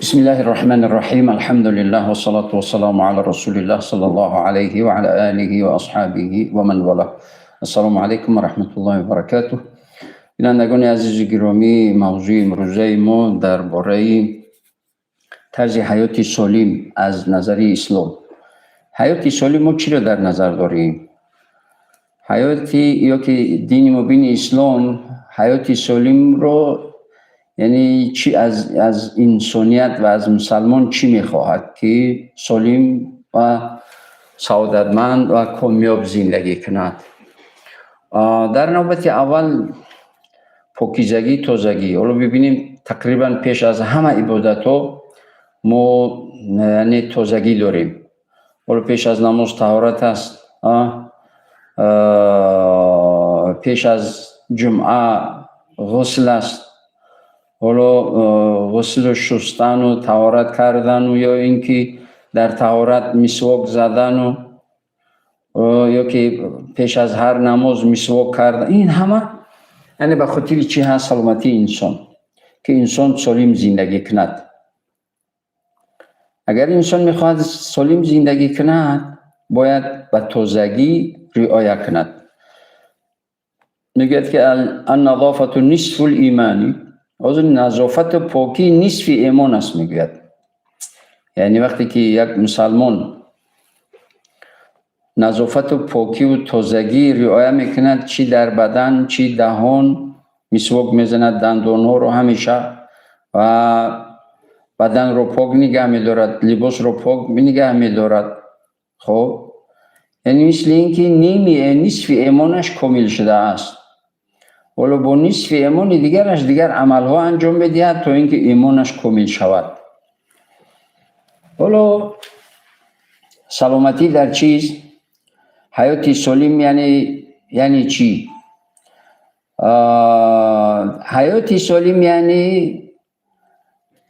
بسم الله الرحمن الرحيم. الحمد لله والصلاة والسلام على رسول الله صلى الله عليه وعلى آله وأصحابه ومن والاه. السلام علیکم و رحمت الله و برکاته. بینندگان عزیز گرامی، موضوع امروزه ما درباره طرز حیات سالم از نظر اسلام. حیات سالم ما چی را در نظر داریم؟ حیاتی یا که دین مبین اسلام حیات سالم رو یعنی چی از انسانیت و از مسلمان چی میخواهد که سالم و سعادتمند و کامیاب زندگی کند. در نوبت اول پاکیزگی، تازگی. حالا ببینیم تقریبا پیش از همه عبادت ها ما یعنی تازگی داریم. حالا پیش از نماز طهارت است، پیش از جمعه غسل است، حالا غسل و شستن و طهارت کردن و یا اینکه در طهارت مسواک زدن و یا که پیش از هر نماز مسواک کردن. این همه یعنی به خاطر چی هست؟ سلامتی انسان، که انسان سالم زندگی کند. اگر انسان میخواهد سالم زندگی کند باید به تازگی رعایت کند. میگوید که النظافة نصف الایمان، از نظافت و پاکی نصف ایمان است. میگوید یعنی وقتی که یک مسلمان نظافت و پاکی و تازگی رعایت میکند، چی در بدن چی دهان، مسواک میزند، دندان ها رو همیشه و بدن رو پاک نگه میدارد، لباس رو پاک نگه میدارد، خب یعنی مثل اینکه نصف ایمانش کامل شده است. ولی با نصف ایمان دیگرش دیگر عملها انجام بدهد تا اینکه ایمانش کامل شود. ولی سلامتی در چیز؟ حیات سالم یعنی چی؟ حیات سالم یعنی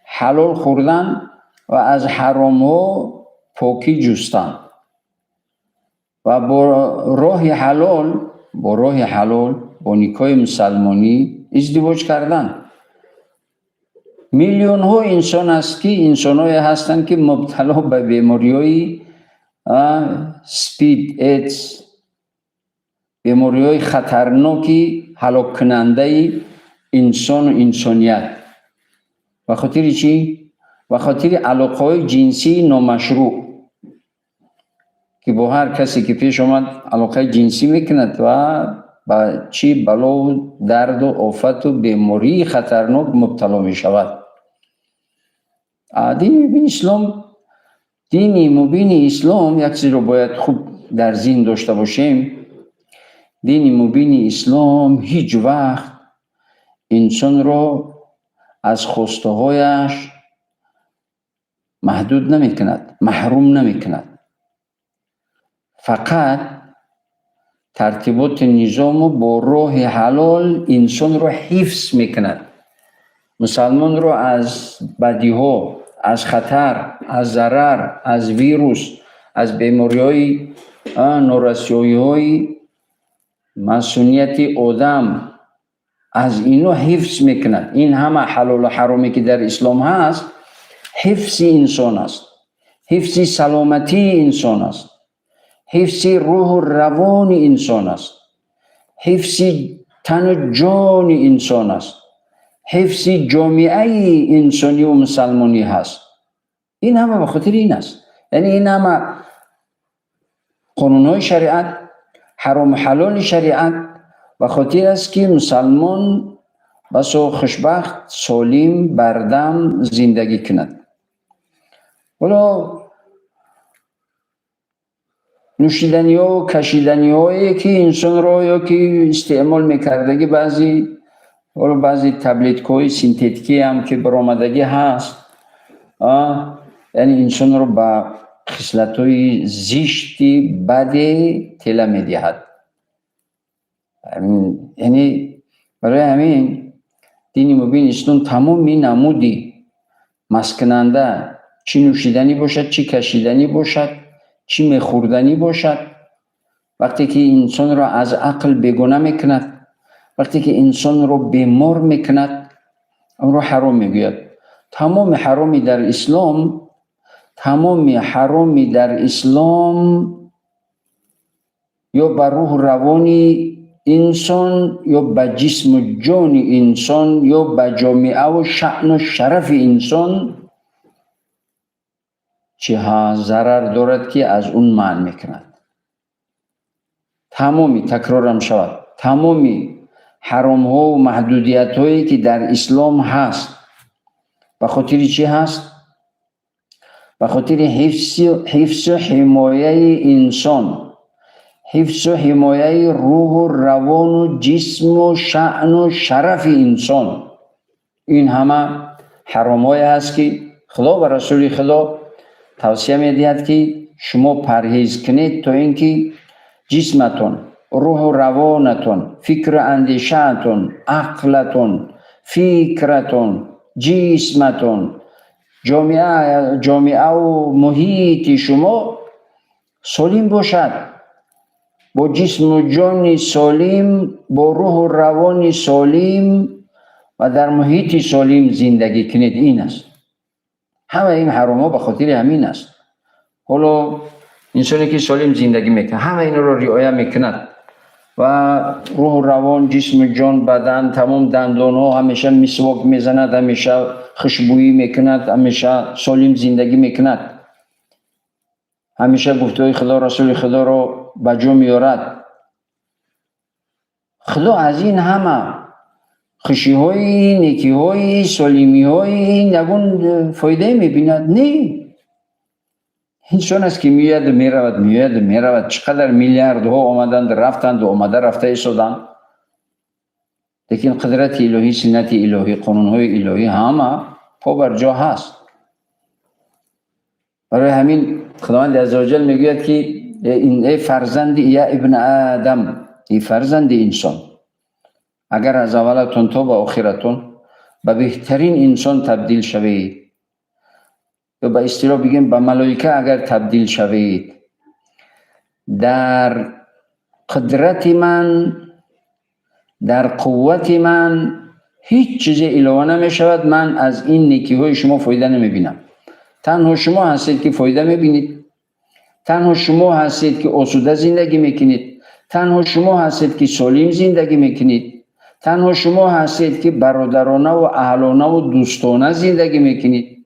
حلال خوردن و از حرام ها پاکی جستن و با راه حلال با نیکای مسلمانی ازدواج کردن. میلیون ها انسان است که انسان‌هایی هستند که مبتلا به بیماری‌های اسپید، ایدز، بیماری‌های خطرناکی هلاک کننده انسان و انسانیت. و خاطر چی؟ و خاطر علاقه‌های جنسی نامشروع که با هر کسی که پیش آمد علاقه جنسی میکند و با چی بلا و درد و آفت و بیماری خطرناک مبتلا می شود. دین مبین اسلام یک چیز رو باید خوب در ذهن داشته باشیم. دین مبین اسلام هیچ وقت انسان رو از خواسته هایش محدود نمی کند، محروم نمی کند. فقط ترتیبات نظام با راه حلال انسان رو حفظ میکند. مسلمان رو از بدیها، از خطر، از ضرر، از ویروس، از بیماری‌های، نارسایی‌های مسئولیت آدم، از اینو حفظ میکند. این همه حلال و حرامی که در اسلام هست حفظ انسان است، حفظ سلامتی انسان است، حفظ روح و روان انسان است، حفظ تن و جان انسان است، حفظ جامعه انسانی و مسلمانی هست. این همه به خاطر این است. یعنی این همه قانونهای شریعت، حرام و حلال شریعت به خاطر است که مسلمان بسا خوشبخت، سالم، بردم زندگی کند. ولی نوشیدنی ها و کشیدنی هایی که انسان را یا که استعمال میکردگی بعضی تبلیت های سینتتیکی هم که برآمدگی هست، یعنی انسان را به خصلت های زشتی بد تله میدهد. یعنی برای همین دین مبین اسلام تمامی نمودی مسکننده، چی نوشیدنی باشد، چی کشیدنی باشد، چی میخوردنی باشد، وقتی که انسان را از عقل بیگانه میکند، وقتی که انسان را بیمار میکند، اون را حرام میگوید. تمام حرامی در اسلام، تمام حرامی در اسلام یا بر روح و روانی انسان یا به جسم و جان انسان یا به جامعه و شأن و شرف انسان چه ها ضرر دارد که از اون منع میکند. تمامی تکرارم شود، تمامی حرام ها و محدودیت هایی که در اسلام هست به خاطر چی هست؟ به خاطر حفظ و حمایه انسان، حفظ و حمایه روح و روان و جسم و شأن و شرف انسان. این همه حرام های هست که خدا و رسول خدا توصیه میدهد که شما پرهیز کنید تا اینکه جسمتون، روح و روانتون، فکر و اندیشهتون، عقلتون، فکرتون، جسمتون، جامعه و محیط شما سالم باشد، با جسم و جان سالم، با روح و روان سالم و در محیط سالم زندگی کنید. این است. همه این حرام ها به خاطر همین است. حالا انسانی که سالم زندگی میکنه همه این رو رعایت میکند و روح و روان، جسم و جان، بدن، تمام دندان ها همیشه مسواک میزند، همیشه خوشبویی میکند، همیشه سالم زندگی میکند، همیشه گفته خدا رسول خدا رو به جا میارد. خدا از این همه خوشی های، نیکی های، سالمی های نگون فایده میبیند؟ نه. انسان است که میاد میرود. چقدر میلیارد ها آمدند رفتند و آمده رفته شدند، لیکن قدرت الهی، سنت الهی، قانون های الهی همه پا بر جا هست. برای همین خداوند عزوجل میگوید که ای فرزند یا ابن آدم، ای فرزند انسان، اگر از اولتون تا به آخرتون به بهترین انسان تبدیل شوید، یا به اصطلاح بگیم به ملائکه اگر تبدیل شوید، در قدرت من، در قوت من هیچ چیز علاوه نمی شود. من از این نیکی های شما فایده نمی بینم. تنها شما هستید که فایده می بینید، تنها شما هستید که آسوده زندگی میکنید، تنها شما هستید که سالم زندگی میکنید، تنها شما هستید که برادرانه و اهلانه و دوستانه زندگی میکنید.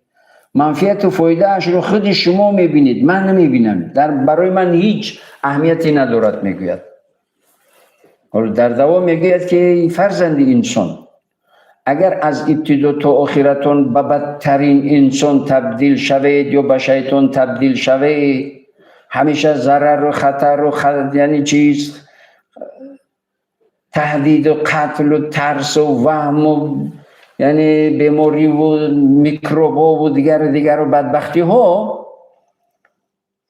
منفعت و فایده اش رو خود شما میبینید، من نمیبینم. برای من هیچ اهمیتی ندارد. میگوید حالا در دوام میگوید که فرزند انسان، اگر از ابتدا تا آخرتون به بدترین انسان تبدیل شوید یا به شیطان تبدیل شوید، همیشه ضرر و خطر و یعنی چیز، تهدید و قتل و ترس و وهم و یعنی بیماری و میکروب و دیگر و بدبختی ها،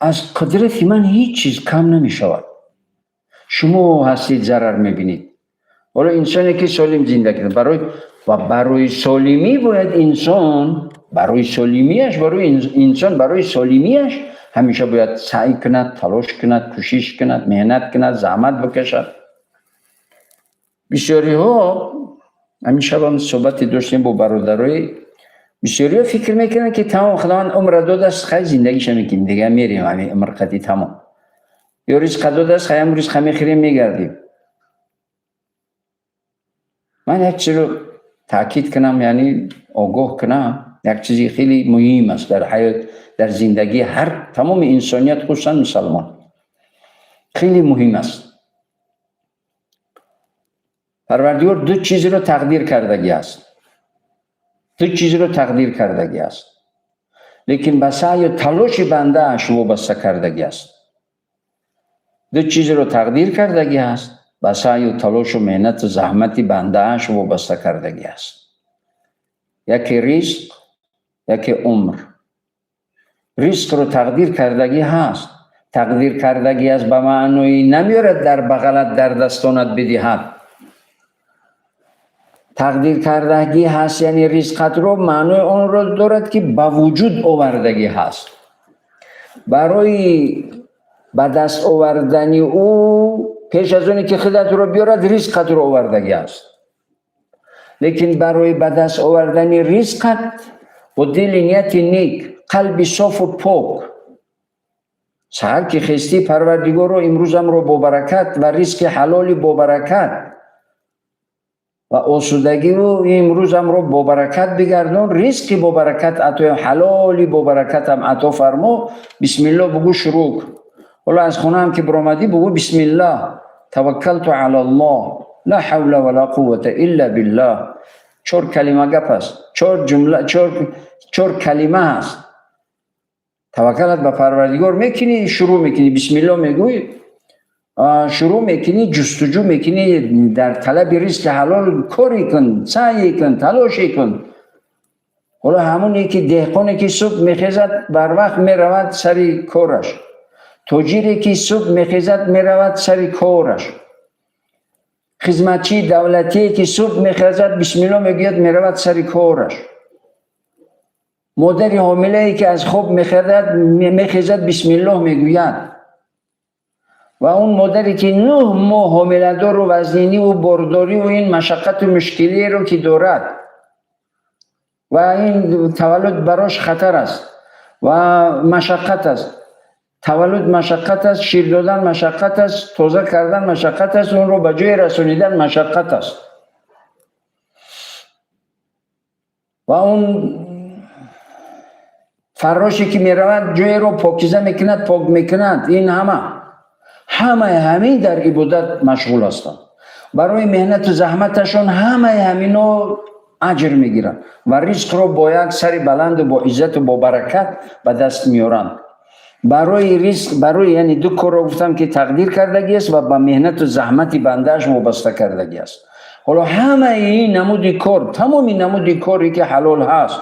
از قدرت من هیچ چیز کم نمی شود. شما هستید ضرر میبینید. حالا انسانی که سالم زندگی برای سالمی باید انسان، برای سالمیش همیشه باید سعی کند، تلاش کند، کوشش کند، مهنت کند، زحمت بکشد. بسیاری ها، همین شب هم صحبت داشتیم با برادرای، بسیاری ها فکر میکنن که تمام خداوند عمر داده است، خیلی زندگیش میکنیم دیگه، میریم همین عمر قدی تمام، یا رزق داده است، خیلی رزق میخوریم میگردیم. من یک چیز رو تاکید کنم، یعنی آگاه کنم، یک چیزی خیلی مهم است در حیات، در زندگی تمام انسانیت، خصوصا مسلمان، خیلی مهم است. پروردگار دو چیز رو تقدیر کردگی است، لیکن به سعی و تلاش بنده اش وابسته کردگی است. دو چیز رو تقدیر کردگی است، به سعی و تلاش و مهنت و زحمت بنده اش وابسته کردگی است. یکی رزق، یکی عمر. رزق رو تقدیر کردگی هست. تقدیر کردگی از به معنی نمیارد در بغلت، در دستانت بدهد. تقدیر کردگی هست یعنی رزقت رو معنی اون رو دارد که به وجود آوردگی هست. برای به دست آوردنی او، پیش از اونی که خودت رو بیارد، رزقت رو آوردگی است. لیکن برای به دست آوردنی رزقت با دل نیت نیک، قلب صاف و پاک. سحر که خستی پروردگار رو امروزم رو با برکت و رزق حلال با برکت و آسودگی رو امروزم رو با برکت بگردان، رزق با برکت عطا، حلالی با برکت هم عطا فرما. بسم الله بگو شروع. حالا از خونه هم که برآمدی بگو بسم الله توکلت علی الله لا حول ولا قوة الا بالله. 4 کلمه گپ است، 4 جمله، 4 کلمه است. توکلت به پروردگار میکنی، شروع میکنی بسم الله میگوی، شروع میکنی جستجو میکنی در طلب رزق حلال، کاری کن، سعی کن، تلاشی کن. حالا همونی که دهقانی که صبح میخیزد بر وقت میرود سر کارش، تاجری که صبح میخیزد میرود سر کارش، خدمتچی دولتی که صبح میخیزد بسم الله میگوید میرود سر کارش، مادر حامله ای که از خواب میخیزد بسم الله میگوید، و اون مادری که 9 ماه حامله دار و وزنینی و بارداری و این مشقت و مشکلی رو که دارد و این تولد براش خطر است و مشقت است، تولد مشقت است، شیر دادن مشقت است، تازه کردن مشقت است، اون رو به جای رسانیدن مشقت است. و اون فراشی که میرود جای رو پاکیزه میکند، پاک میکند. این همه در عبادت مشغول هستند. برای مهنت و زحمتشون همینا اجر میگیرن و رزق رو با یک سر بلند و با عزت و با برکت به دست میارن. برای رزق، برای یعنی 2 کار رو گفتم که تقدیر کردگی است و با مهنت و زحمت بندهش وابسته کردگی است. حالا همه این نمودی کار، تمام نمودی کاری که حلال هست،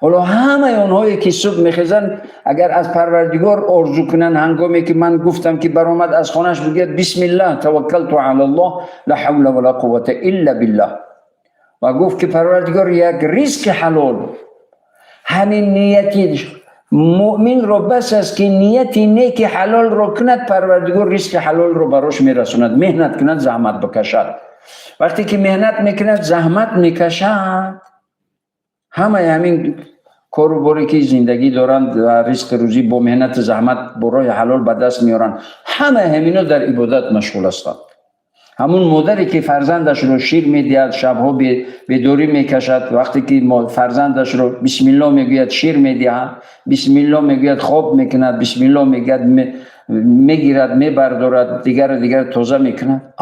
حالا همه اونهایی که صبح میخیزن اگر از پروردگار آرزو کنن، هنگامی که من گفتم که برآمد از خانهش بگید بسم الله توکلت علی الله لا حول ولا قوة الا بالله، و گفت که پروردگار یک رزق حلال، همین نیتی مؤمن رو بس است که نیتی نیک حلال رو کند، پروردگار رزق حلال رو براش میرسوند. مهنت کند، زحمت بکشد. وقتی که مهنت میکند، زحمت میکشد، همین کاروباری که زندگی دارند و رزق روزی با مهنت زحمت برای حلال به دست میارن، همینا در عبادت مشغول هستند. همون مادری که فرزندش رو شیر میدهد، شبها بیداری میکشد، وقتی که فرزندش رو بسم الله میگوید شیر میدهد، بسم الله میگوید خواب میکند، بسم الله میگوید میگیرد، میبردارد، دیگر تازه میکند،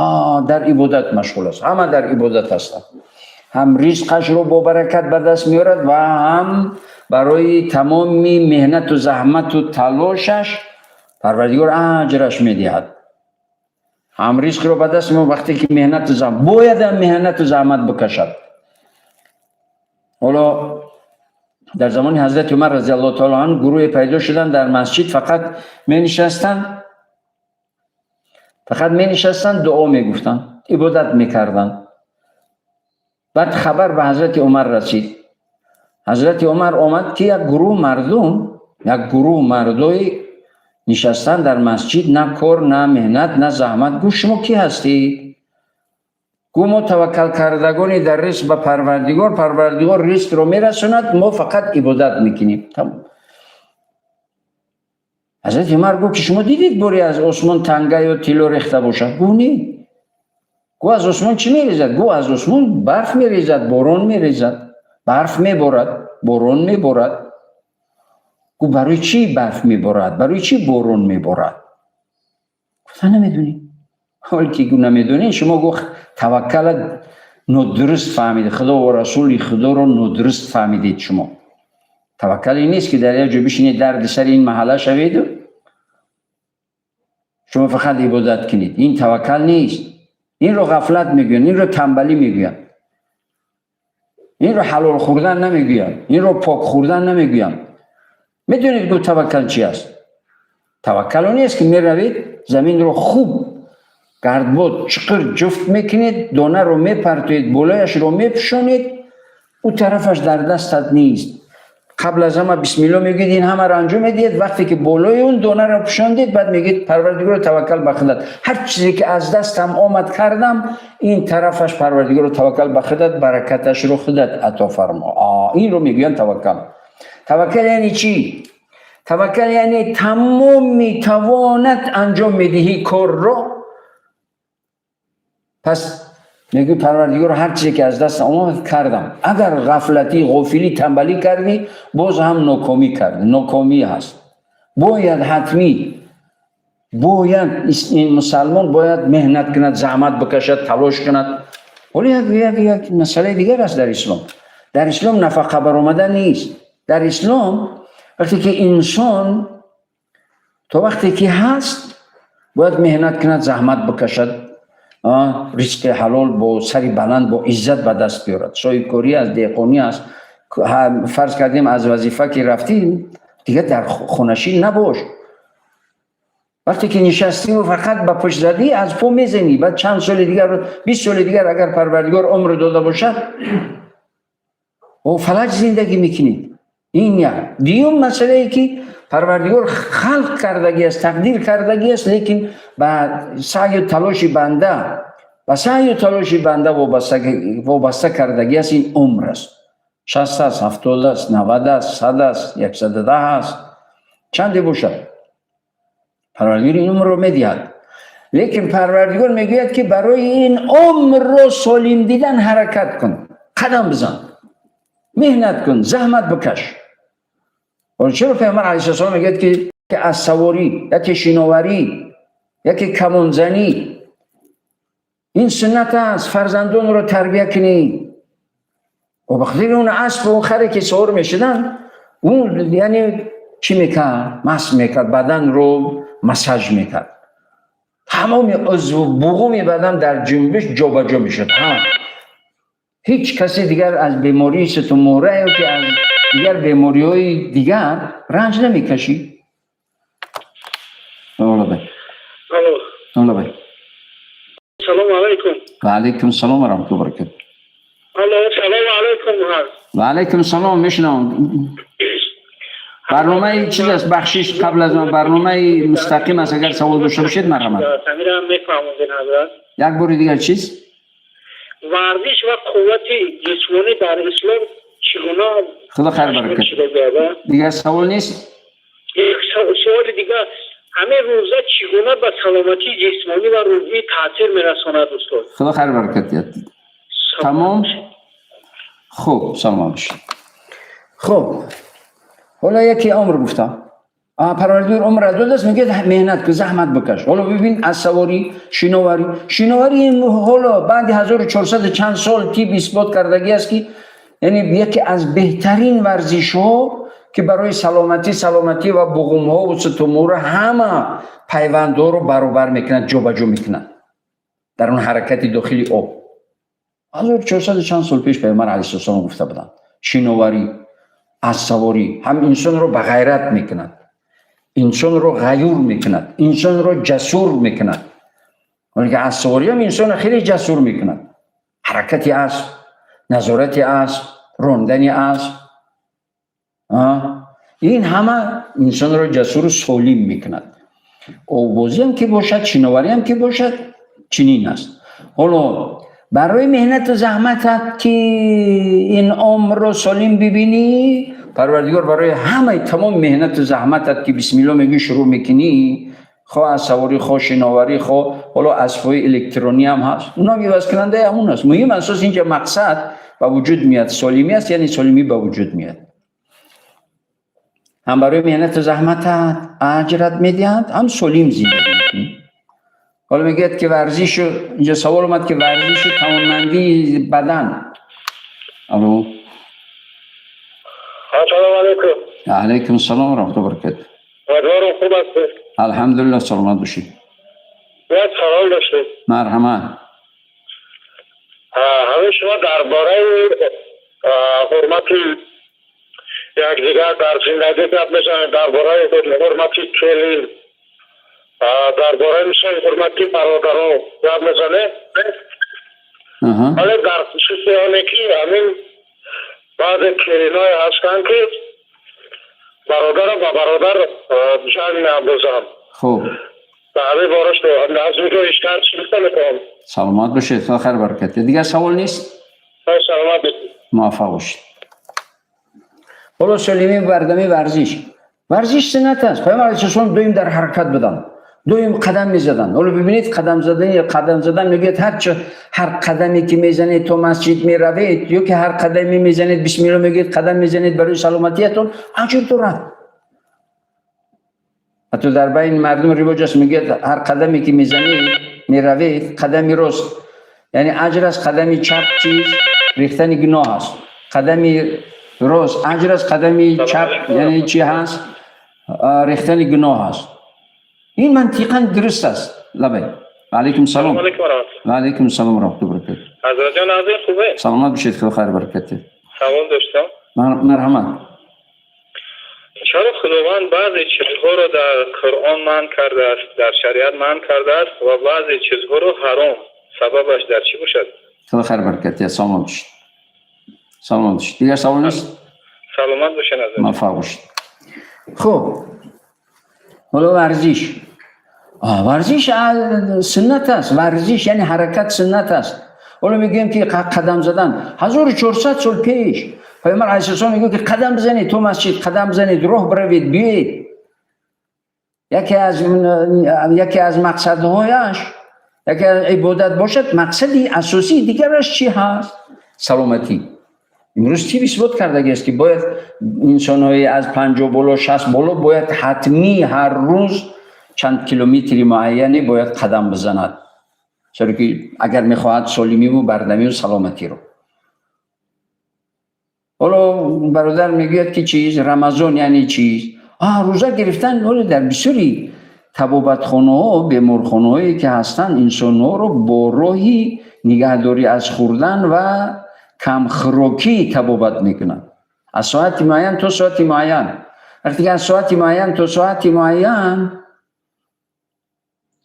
در عبادت مشغول است. همه در عبادت هستند. هم رزقش رو با برکت به دست میارد و هم برای تمام مهنت و زحمت و تلاشش پروردگار اجرش میدهد. هم رزق رو به دست میارد وقتی که مهنت و زحمت، باید هم مهنت و زحمت بکشد. حالا در زمان حضرت عمر رضی الله تعالی عنه گروه پیدا شدن در مسجد، فقط می نشستن دعا می گفتن، عبادت می کردن. بعد خبر به حضرت عمر رسید. حضرت عمر آمد که یک گروه مردوی نشستن در مسجد، نه کار، نه مهنت، نه زحمت. گو شما کی هستید؟ گو ما توکل کردگانی در رزق به پروردگار رزق رو میرسوند، ما فقط عبادت میکنیم. حضرت عمر گفت که شما دیدید باری از آسمان تنگه یا طلا ریخته باشد؟ گو نی. گو از آسمان چی میریزد؟ گو از آسمان برف میریزد، باران میریزد، برف میبارد، باران میبارد. گو برای چی برف میبارد؟ برای چی باران میبارد؟ گفت نمیدونی. حالی که گو نمیدونی، شما گو توکل ندرست فهمید، خدا و رسول خدا رو ندرست فهمیدید. شما توکلی نیست که در یک جا بشینید درد سر این محله شوید و شما فقط عبادت کنید. این توکل نیست. این رو غفلت میگن، این رو تنبلی میگن، این رو حلال خوردن نمیگن، این رو پاک خوردن نمیگن. میدونید که توکل چی است؟ توکل نیست که میروید زمین رو خوب گردباد چقر جفت میکنید، دانه رو میپرتوید، بالایش رو میپشونید، اون طرفش در دستت نیست. قبل از همه بسم الله میگید، این همه رو انجام میدید. وقتی که بالای اون دانه رو پوشاندید، بعد میگید پروردگار توکل به خودت، هر چیزی که از دستم آمد کردم، این طرفش پروردگار توکل به خودت، برکتش رو خودت عطا فرما. این رو میگن توکل. توکل یعنی چی؟ توکل یعنی تمام توانت انجام میدهی کار رو. پس میگی پروردگار هر چیزی که از دست آمد کردم. اگر غفلتی، غافلی، تنبلی کردی باز هم ناکامی کردی. ناکامی هست. باید حتمی این مسلمان باید مهنت کند، زحمت بکشد، تلاش کند. ولی یک مسئله دیگر است در اسلام. در اسلام نفقه برآمدن نیست. در اسلام وقتی که انسان تا وقتی که هست باید مهنت کند، زحمت بکشد، رزق حلال با سری بلند با عزت به دست بیارد. صاحبکاری از دیقانی است. فرض کردیم از وظیفه که رفتیم دیگه در خونشین نباش. وقتی که نشستی و فقط به پشت زدی از پا میزنی. بعد چند سال دیگر 20 سال دیگر اگر پروردگار عمر داده باشد و فلج زندگی میکنی. این یک. دیوم مسئله ای که پروردگار خلق کردگی است، تقدیر کردگی است، لیکن با سعی و تلاش بنده وابسته کردگی است. این عمر است. 60 است، 70 است، 90 است، 100 است، 110 است، چندی باشد پروردگار این عمر رو میدهد. لیکن پروردگار میگوید که برای این عمر رو سالم دیدن حرکت کن، قدم بزن، مهنت کن، زحمت بکش. و چرا پیامبر علیه السلام میگوید که از سواری، یکی شناوری، یکی کمانزنی، این سنت است. فرزندان رو تربیت کنی. و بخاطر اون اسب و اون خری که سوار میشدن، اون یعنی چی میکرد؟ مس میکرد، بدن رو مساج میکرد. تمام عضو بوم بدن در جنبش جابجا میشد. هیچ کسی دیگر از بیماری ستوموره یا که از دیگر بیماری های دیگر رنج نمیکشی. الله بای. الله بای. سلام علیکم. و علیکم السلام و رحمت الله و برکاته. سلام علیکم. و علیکم السلام. میشنم. برنامه چیز است؟ بخشش قبل از من برنامه مستقیم است. اگر سوال داشته باشید مرحبا. سمیرم میفهموندین حضرت. یک بار دیگر چیز؟ ورزش و قوت جسمانی در اسلام چگونه؟ خدا خیر برکت. دیگر سوال نیست؟ یک سوال دیگر، همه روزه چگونه به سلامتی جسمانی و روحی تاثیر میرساند استاد؟ خدا خیر برکت. تمام. خوب سلام باشید. خب حالا یکی عمر گفتم. پروردگار عمر داده است، میگه مهنت کن، زحمت بکش. حالا ببین از سواری، شناوری این حالا بعد 1400 چند سال تیب اثبات کردگی است که یعنی یکی از بهترین ورزش ها که برای سلامتی و بغم ها و ستومور همه پیوند ها رو برابر میکنند، جابجا میکنند در اون حرکت داخلی آب. 1400 چند سال پیش پیامبر علیه السلام گفته بودند شناوری، از سواری هم انسان رو به غیرت میکند، انسان رو غیور میکند، انسان رو جسور میکند. ولی از سواری هم انسان خیلی جسور میکند. حرکتی اسب، نظارتی اسب، راندنی اسب، این همه انسان رو جسور و سالم میکند. آوازی هم که باشد، شناوری هم که باشد، چنین است. حالا برای مهنت و زحمتت که این عمر رو سالم ببینی، پروردگار برای همه تمام مهنت و زحمتت که بسم الله میگی شروع میکنی، خواه از سواری، خواه شناوری، خواه حالا اسبای الکترونی هم هست، اونا میوز کننده همون هست. مهم اساس اینجا مقصد به وجود میاد، سالمی است، یعنی سالمی به وجود میاد. هم برای مهنت و زحمتت اجرت میدهند، هم سالم زندگی میکنی. حالا میگید که ورزش، اینجا سوال اومد که ورزش و توانمندی بدن. الو. سلام علیکم. علیکم السلام و رحمت الله و برکاته. امیدوارم خوب هستید. الحمدلله سلامت باشید. یک سوال داشتم. مرحبا. همه شما درباره حرمت یکدیگر در زندگی گپ میزنید، درباره حرمت کلی، درباره مثل حرمت برادران گپ میزنید. ولی در خصوص آنکی همین بعض کلینای هستن که برادر با برادر جنگ نبازن. خوب. به همین بارش از اونجا اشتر چی میکنم. سلامت باشید. خدا خیر برکت. دیگر سوال نیست؟ سلامت باشید. موفق باشید. حالا سلیمی بردمی ورزش سنت است. پیامبر علیه السلام دویم در حرکت بدن، دویم قدم میزدن. حالا ببینید قدم زدن میگه هر قدمی که میزنید تو مسجد میروید، یا که هر قدمی میزنید بسم الله میگید قدم میزنید برای سلامتیتون اجر دارد. حتی در بین مردم رواج است میگه هر قدمی که میزنید میروید قدمی راست، یعنی اجر از قدمی چپ چیز ریختن گناه است، قدمی راست اجر از قدمی چپ یعنی چی هست؟ ریختن گناه است. این منطقاً درست است. لبه علیکم سلام. و علیکم السلام و رحمت الله و برکاته. حضرت جان ناظر خوبه؟ سلامت باشید، خیر برکته. سلام داشتم. مرحمت. چرا خداوند بعضی چیزها رو در قرآن منع کرده است، در شریعت منع کرده است و بعضی چیزها رو حرام؟ سببش در چی باشد؟ خیر برکته. سلامت باشید. سلامت باشید. دیگر سوال نیست؟ سلامت باشین حضرت. موفق باشید. خب حالا ورزش سنت است. ورزش یعنی حرکت سنت است. حالا میگیم که قدم زدن 1400 سال پیش پیامبر علیه السلام میگه که قدم بزنید تو مسجد، قدم بزنید راه بروید بیایید. یکی از مقصدهایش یکی از عبادت باشد، مقصدی اساسی دیگرش چی هست؟ سلامتی. امروز چی اثبات کرده است که باید انسان‌های از 50 بالا 60 بالا باید حتمی هر روز چند کیلومتری معینی باید قدم بزند، چرا که اگر میخواهد سالمی و بردمی و سلامتی رو. حالا برادر میگوید که چیز رمضان یعنی چیز؟ روزه گرفتن. حالا در بسیاری طبابتخانه ها بیمارخانه هایی که هستن انسان ها رو با راهی نگهداری از خوردن و کم خوراکی طبابت میکنن، از ساعت معین تا ساعت معین. وقتی از ساعت معین تا ساعت معین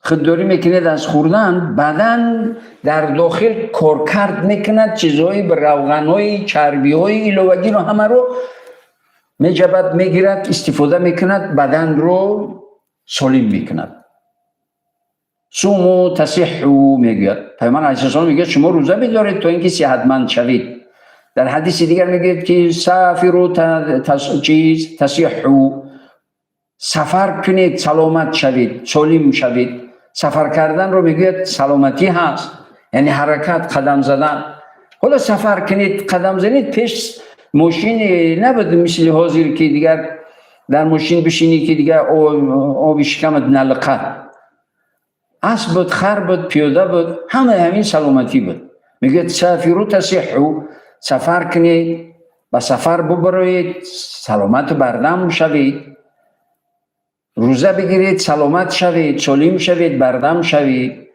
خودداری میکنید از خوردن، بدن در داخل کارکرد میکند، چیزهایی به روغنهای چربیهای الوگی رو همه رو میجبد میگیرد، استفاده میکند، بدن رو سالم میکند. صوموا تصحوا میگوید پیامبر علیه السلام، میگه شما روزه بدارید تا اینکه صحتمند شوید. در حدیث دیگر میگه که سافروا تصحوا، سفر کنید سلامت شوید، سالم شوید. سفر کردن رو میگه سلامتی هست، یعنی حرکت، قدم زدن. حالا سفر کنید قدم زنید، پیش ماشین نبود مثل حاضر که دیگر در ماشین بشینی که دیگر آب شکمت نلقه، اسب بود، خر بود، پیاده بود، همین سلامتی بود. میگه سافروا تصحوا، سفر کنید با سفر ببرید سلامت و بردم شوید. روزه بگیرید سلامت شوید، سالم شوید، بردم شوید.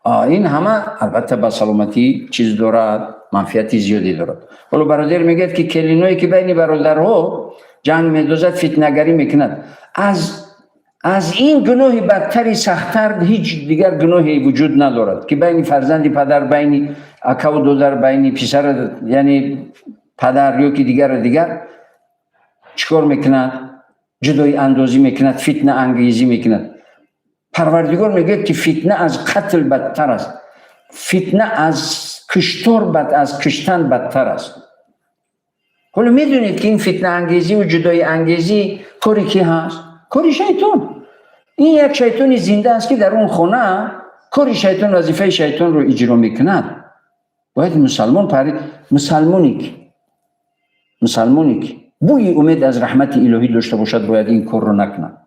این همه البته با سلامتی چیز دارد، منفعت زیادی دارد. حالا برادر میگه که کلینایی که بین برادرها جنگ میدوزد، فتنه‌گری میکند، از این گناهی بدتری سخت‌تر هیچ دیگر گناهی وجود ندارد که بین فرزند پدر، بین اکا و دختر، بین پسر یعنی پدر یا که دیگر چیکار میکند؟ جدای اندازی میکند، فتنه انگیزی میکند. پروردگار میگه که فتنه از قتل بدتر است، فتنه از کشتار از کشتن بدتر است. حالا میدونید که این فتنه انگیزی و جدای انگیزی کاری کی هست؟ کاری شیطان. این یک شیطانی زنده است که در اون خانه کاری شیطان، وظیفه شیطان رو اجرا میکند. باید مسلمانی که بوی امید از رحمت الهی داشته باشد باید این کار رو نکند.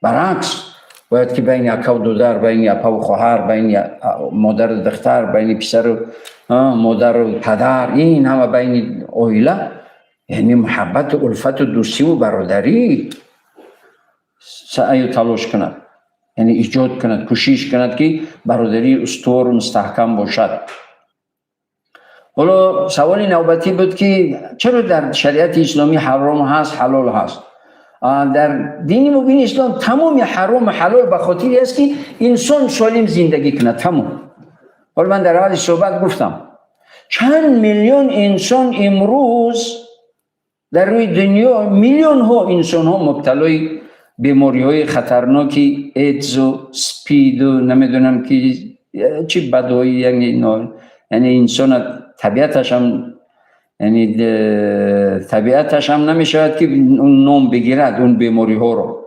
برعکس باید که بین اکا و دختر، بین اپا و خواهر، بین مادر و دختر، بین پسر و مادر و پدر، این همه بین عائله، یعنی محبت و الفت و دوستی و برادری سعی و تلاش کند، یعنی ایجاد کند، کوشش کند که برادری استوار و مستحکم باشد. حالا سوال نوبتی بود که چرا در شریعت اسلامی حرام هست حلال هست؟ در دین مبین اسلام تمام حرام و حلال به خاطر است که انسان سالم زندگی کند. تمام. حالا من در اول صحبت گفتم چند میلیون انسان امروز در روی دنیا، میلیون ها انسان ها مبتلای بیماری های خطرناکی ایدز و سپید و نمیدونم که چی بدایی، یعنی انسان طبیعتش هم یعنی طبیعتش هم نمیشود که اون نام بگیرد اون بیماری ها رو.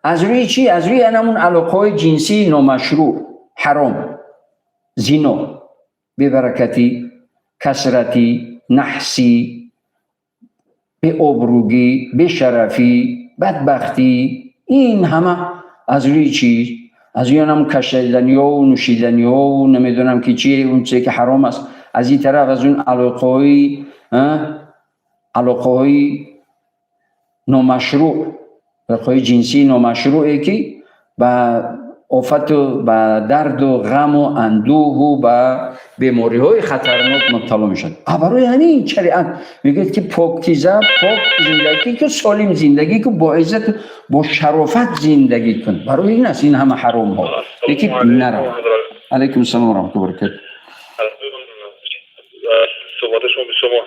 از روی چی؟ از روی همون علاقه جنسی نامشروع، حرام، زنا، بی‌برکتی، کسرتی، نحسی، به آبروگی، به شرفی، بدبختی، این همه از روی چی؟ از روی هم کشیدنی ها و نوشیدنی ها و نمیدونم که چیه، اون چیه که حرام است. از این طرف از اون علاقه های نامشروع، علاقه جنسی نامشروعی که با آفت و با درد و غم و اندوه و با بیماری های خطرناک مبتلا میشن. برای همین شریعت میگه که پاکیزه، پاک زندگی که سالم زندگی که با عزت با شرافت زندگی کن. برای این است این همه حرام ها یکی نرم. علیکم السلام و رحمت الله و برکاته. صحبت شما به شما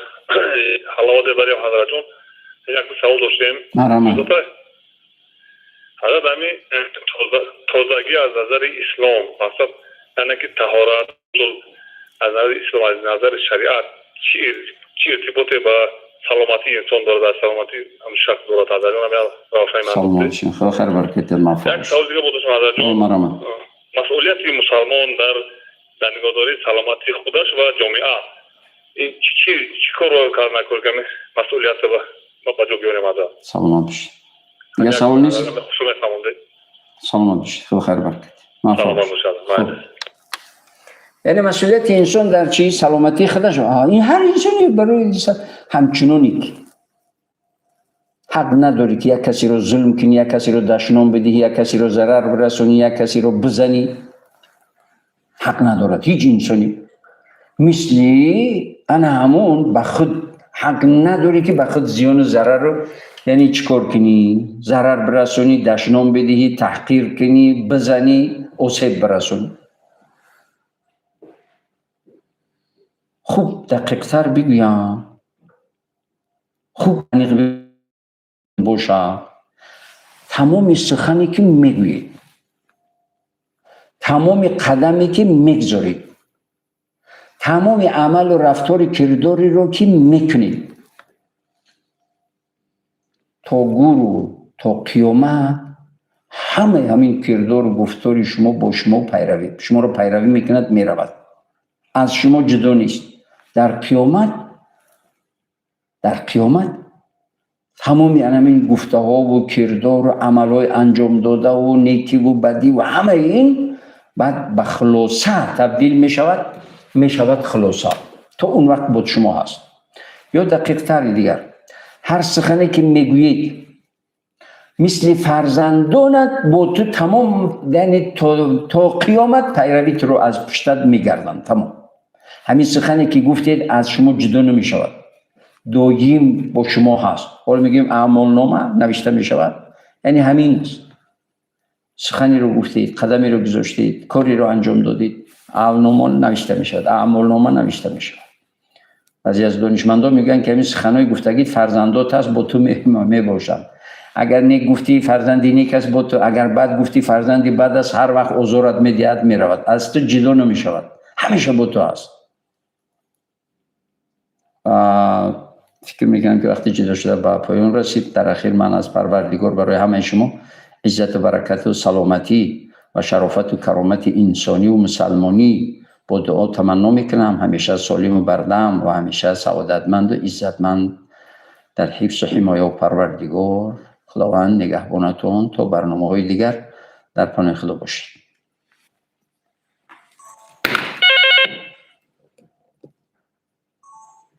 حلاوت برای حضرتون. یک سوال داشتیم. مرحبا. حضرت همین تازگی از نظر اسلام، مثلا یعنی که طهارت از نظر اسلام، از نظر شریعت چی ارتباطی با سلامتی انسان داره؟ در سلامتی هم شک داره. حضرت همین رافعی سلامت شین. خدا خیر برکت موفق. یک سوال دیگه بود حضرت جان. مرحبا. مسئولیت مسلمان در نگهداری سلامتی خودش و جامعه، این چی کار رو کار نکنه که مسئولیت با جا بیاریم حضرت؟ سلامت باشید. یه سوال نیست؟ سلامت باشید. خدا خیر برکت. موفق باشید. یعنی مسئولیت انسان در چی؟ سلامتی خودش. این هر انسانی برای همچنانی که حق نداری که یک کسی رو ظلم کنی، یک کسی رو دشنام بدی، یک کسی رو ضرر برسونی، یک کسی رو بزنی. حق ندارد هیچ انسانی. مثلی انا همون به خود حق نداری که به خود زیان و ضرر رو، یعنی چیکار کنی؟ ضرر برسونی، دشنام بدهی، تحقیر کنی، بزنی، آسیب برسونی. خوب دقیق تر بگویم، خوب باشه. تمام سخنی که میگویید، تمام قدمی که میگذارید، تمام عمل و رفتار کرداری رو که میکنید تا گورو تا قیامت، همین کردار و گفتار شما با شما پیروی، شما رو پیروی میکند، میرود، از شما جدا نیست. در قیامت تمام همین گفته ها و کردار و عمل های انجام داده و نیکی و بدی و همه این بعد به خلاصه تبدیل می شود خلاصه. تا اون وقت بود شما هست. یا دقیق تر دیگر، هر سخنی که میگویید مثل فرزندانت با تو تمام، یعنی تا قیامت پیرویت رو از پشتت میگردن. تمام همین سخنی که گفتید از شما جدا نمی شود، دایم با شما هست. حالا میگیم اعمال نامه نوشته می شود، یعنی همین است. سخنی رو گفتید، قدمی رو گذاشتید، کاری رو انجام دادید، اعمال نامه نوشته می شود، اعمال نامه نوشته می شود. بعضی از دانشمندان میگن که همین سخنای گفتگی فرزندات هست با تو می باشند. اگر نیک گفتی فرزندی نیک است با تو، اگر بد گفتی فرزندی بد است، هر وقت عذرت میدهد میرود، از تو جدا نمی شود، همیشه با تو هست. فکر میکنم که وقتی جدا شده به پایان رسید. در اخیر من از پروردگار برای همه شما عزت و برکت و سلامتی و شرافت و کرامت انسانی و مسلمانی با دعا تمنا میکنم. همیشه سالم و بردم و همیشه سعادتمند و عزتمند در حفظ و حمایت و پروردگار. خداوند نگهبانتون تا برنامه‌های دیگر در پناه خدا باشید.